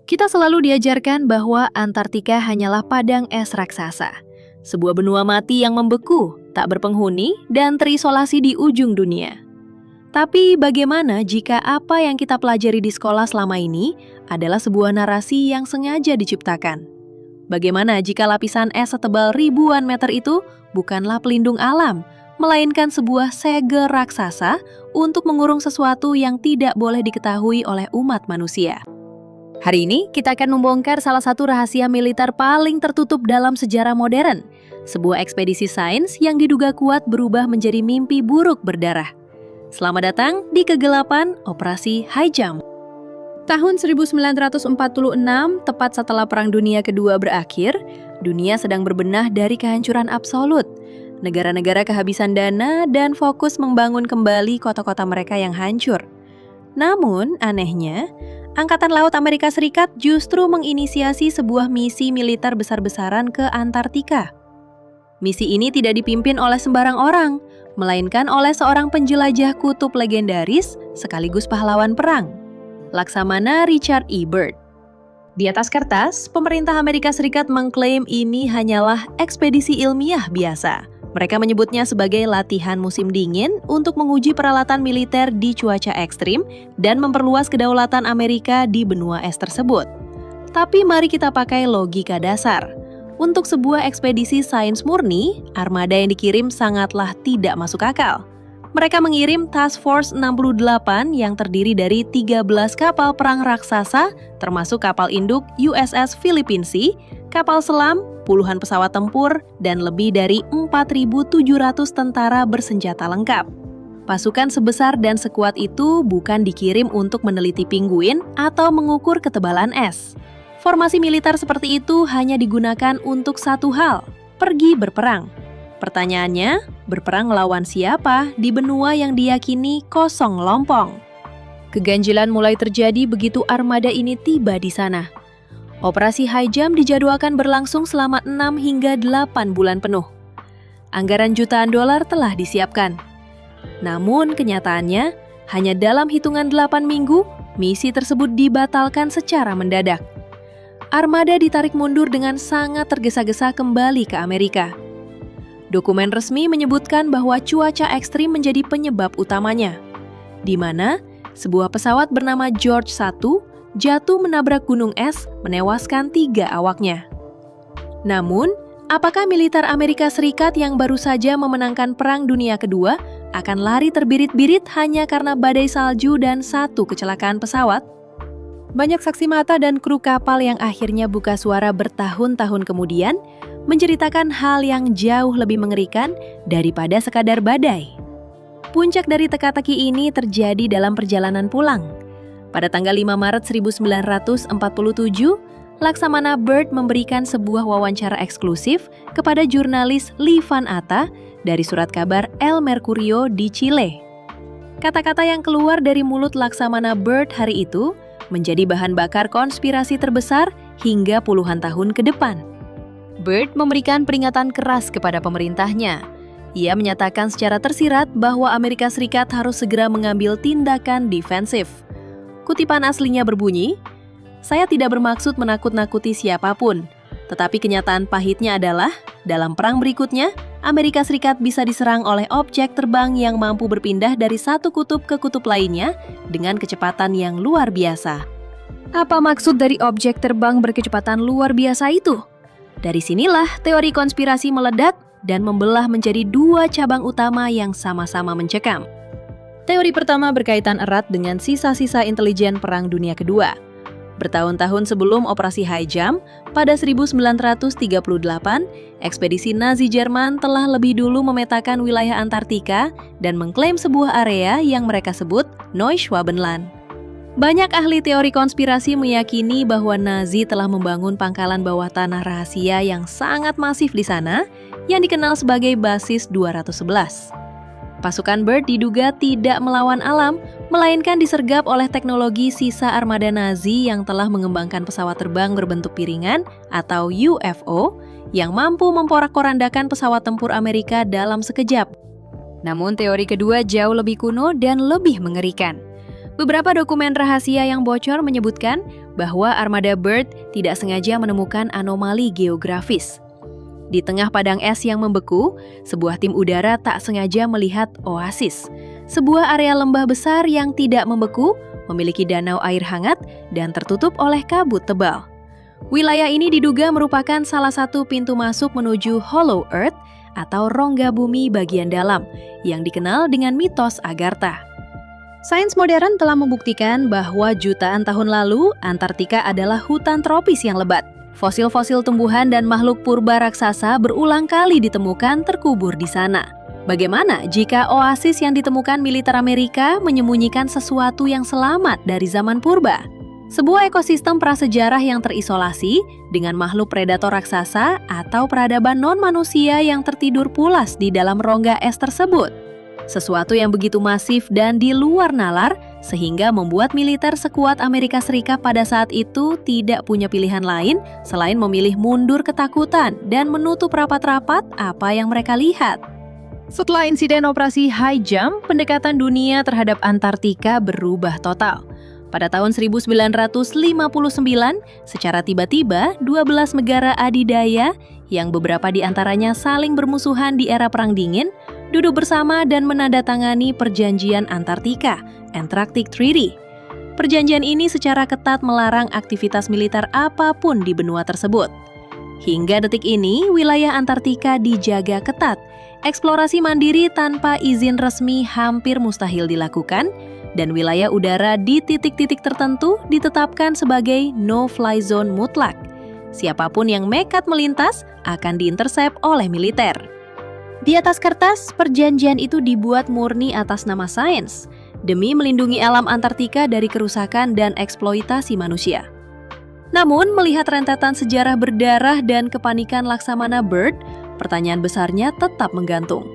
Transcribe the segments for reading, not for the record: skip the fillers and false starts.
Kita selalu diajarkan bahwa Antartika hanyalah padang es raksasa, sebuah benua mati yang membeku, tak berpenghuni, dan terisolasi di ujung dunia. Tapi bagaimana jika apa yang kita pelajari di sekolah selama ini adalah sebuah narasi yang sengaja diciptakan? Bagaimana jika lapisan es setebal ribuan meter itu bukanlah pelindung alam, melainkan sebuah segel raksasa untuk mengurung sesuatu yang tidak boleh diketahui oleh umat manusia? Hari ini kita akan membongkar salah satu rahasia militer paling tertutup dalam sejarah modern, sebuah ekspedisi sains yang diduga kuat berubah menjadi mimpi buruk berdarah. Selamat datang di kegelapan Operasi Highjump. Tahun 1946, tepat setelah Perang Dunia Kedua berakhir, dunia sedang berbenah dari kehancuran absolut. Negara-negara kehabisan dana dan fokus membangun kembali kota-kota mereka yang hancur. Namun, anehnya, Angkatan Laut Amerika Serikat justru menginisiasi sebuah misi militer besar-besaran ke Antartika. Misi ini tidak dipimpin oleh sembarang orang, melainkan oleh seorang penjelajah kutub legendaris sekaligus pahlawan perang, Laksamana Richard E. Byrd. Di atas kertas, pemerintah Amerika Serikat mengklaim ini hanyalah ekspedisi ilmiah biasa. Mereka menyebutnya sebagai latihan musim dingin untuk menguji peralatan militer di cuaca ekstrim dan memperluas kedaulatan Amerika di benua es tersebut. Tapi mari kita pakai logika dasar. Untuk sebuah ekspedisi sains murni, armada yang dikirim sangatlah tidak masuk akal. Mereka mengirim Task Force 68 yang terdiri dari 13 kapal perang raksasa, termasuk kapal induk USS Philippine Sea, kapal selam, puluhan pesawat tempur, dan lebih dari 4.700 tentara bersenjata lengkap. Pasukan sebesar dan sekuat itu bukan dikirim untuk meneliti pinguin atau mengukur ketebalan es. Formasi militer seperti itu hanya digunakan untuk satu hal, pergi berperang. Pertanyaannya, berperang melawan siapa di benua yang diyakini kosong lompong? Keganjilan mulai terjadi begitu armada ini tiba di sana. Operasi Highjump dijadwalkan berlangsung selama 6 hingga 8 bulan penuh. Anggaran jutaan dolar telah disiapkan. Namun kenyataannya, hanya dalam hitungan 8 minggu, misi tersebut dibatalkan secara mendadak. Armada ditarik mundur dengan sangat tergesa-gesa kembali ke Amerika. Dokumen resmi menyebutkan bahwa cuaca ekstrim menjadi penyebab utamanya, di mana sebuah pesawat bernama George 1 jatuh menabrak gunung es, menewaskan 3 awaknya. Namun, apakah militer Amerika Serikat yang baru saja memenangkan Perang Dunia Kedua akan lari terbirit-birit hanya karena badai salju dan satu kecelakaan pesawat? Banyak saksi mata dan kru kapal yang akhirnya buka suara bertahun-tahun kemudian menceritakan hal yang jauh lebih mengerikan daripada sekadar badai. Puncak dari teka-teki ini terjadi dalam perjalanan pulang. Pada tanggal 5 Maret 1947, Laksamana Byrd memberikan sebuah wawancara eksklusif kepada jurnalis Lee Van Atta dari surat kabar El Mercurio di Chile. Kata-kata yang keluar dari mulut Laksamana Byrd hari itu menjadi bahan bakar konspirasi terbesar hingga puluhan tahun ke depan. Byrd memberikan peringatan keras kepada pemerintahnya. Ia menyatakan secara tersirat bahwa Amerika Serikat harus segera mengambil tindakan defensif. Kutipan aslinya berbunyi, "Saya tidak bermaksud menakut-nakuti siapapun, tetapi kenyataan pahitnya adalah, dalam perang berikutnya, Amerika Serikat bisa diserang oleh objek terbang yang mampu berpindah dari satu kutub ke kutub lainnya dengan kecepatan yang luar biasa." Apa maksud dari objek terbang berkecepatan luar biasa itu? Dari sinilah teori konspirasi meledak dan membelah menjadi 2 cabang utama yang sama-sama mencekam. Teori pertama berkaitan erat dengan sisa-sisa intelijen Perang Dunia Kedua. Bertahun-tahun sebelum Operasi Highjump, pada 1938, ekspedisi Nazi Jerman telah lebih dulu memetakan wilayah Antartika dan mengklaim sebuah area yang mereka sebut Neuschwabenland. Banyak ahli teori konspirasi meyakini bahwa Nazi telah membangun pangkalan bawah tanah rahasia yang sangat masif di sana, yang dikenal sebagai Basis 211. Pasukan Byrd diduga tidak melawan alam, melainkan disergap oleh teknologi sisa armada Nazi yang telah mengembangkan pesawat terbang berbentuk piringan atau UFO yang mampu memporak-porandakan pesawat tempur Amerika dalam sekejap. Namun teori kedua jauh lebih kuno dan lebih mengerikan. Beberapa dokumen rahasia yang bocor menyebutkan bahwa armada Byrd tidak sengaja menemukan anomali geografis. Di tengah padang es yang membeku, sebuah tim udara tak sengaja melihat oasis, sebuah area lembah besar yang tidak membeku, memiliki danau air hangat, dan tertutup oleh kabut tebal. Wilayah ini diduga merupakan salah satu pintu masuk menuju Hollow Earth atau rongga bumi bagian dalam, yang dikenal dengan mitos Agartha. Sains modern telah membuktikan bahwa jutaan tahun lalu, Antartika adalah hutan tropis yang lebat. Fosil-fosil tumbuhan dan makhluk purba raksasa berulang kali ditemukan terkubur di sana. Bagaimana jika oasis yang ditemukan militer Amerika menyembunyikan sesuatu yang selamat dari zaman purba? Sebuah ekosistem prasejarah yang terisolasi dengan makhluk predator raksasa atau peradaban non-manusia yang tertidur pulas di dalam rongga es tersebut. Sesuatu yang begitu masif dan di luar nalar sehingga membuat militer sekuat Amerika Serikat pada saat itu tidak punya pilihan lain selain memilih mundur ketakutan dan menutup rapat-rapat apa yang mereka lihat. Setelah insiden operasi High Jump, pendekatan dunia terhadap Antartika berubah total. Pada tahun 1959, secara tiba-tiba 12 negara adidaya yang beberapa di antaranya saling bermusuhan di era Perang Dingin, duduk bersama dan menandatangani Perjanjian Antartika, Antarctic Treaty. Perjanjian ini secara ketat melarang aktivitas militer apapun di benua tersebut. Hingga detik ini, wilayah Antartika dijaga ketat. Eksplorasi mandiri tanpa izin resmi hampir mustahil dilakukan, dan wilayah udara di titik-titik tertentu ditetapkan sebagai no-fly zone mutlak. Siapapun yang nekat melintas akan diintersep oleh militer. Di atas kertas, perjanjian itu dibuat murni atas nama sains, demi melindungi alam Antartika dari kerusakan dan eksploitasi manusia. Namun, melihat rentetan sejarah berdarah dan kepanikan Laksamana Byrd, pertanyaan besarnya tetap menggantung.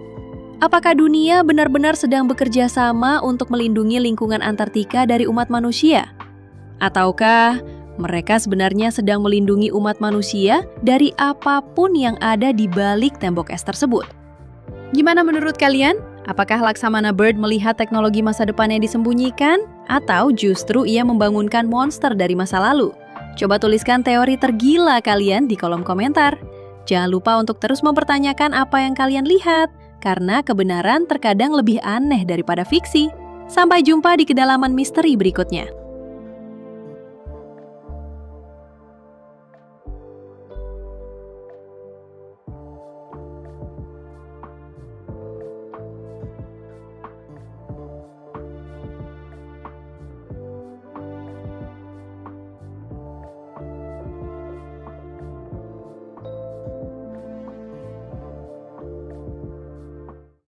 Apakah dunia benar-benar sedang bekerja sama untuk melindungi lingkungan Antartika dari umat manusia? Ataukah mereka sebenarnya sedang melindungi umat manusia dari apapun yang ada di balik tembok es tersebut? Gimana menurut kalian? Apakah Laksamana Byrd melihat teknologi masa depan yang disembunyikan? Atau justru ia membangunkan monster dari masa lalu? Coba tuliskan teori tergila kalian di kolom komentar. Jangan lupa untuk terus mempertanyakan apa yang kalian lihat, karena kebenaran terkadang lebih aneh daripada fiksi. Sampai jumpa di kedalaman misteri berikutnya.